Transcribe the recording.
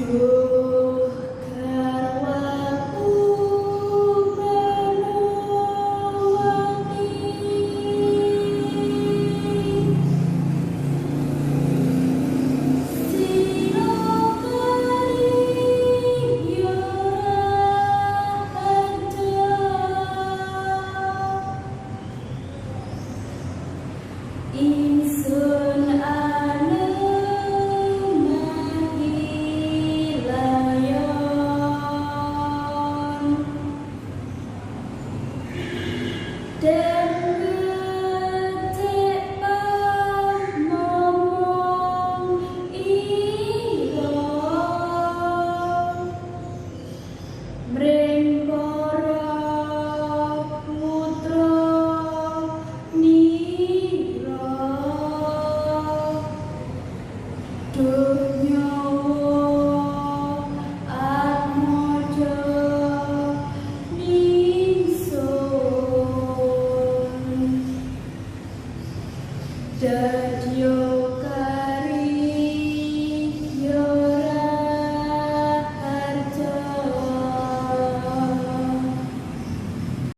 Duh garwaku menuwangi sira kering yo ada ingsun dan gecek ngomong ira mring para putra nira duh nyawa atmaja ningsun.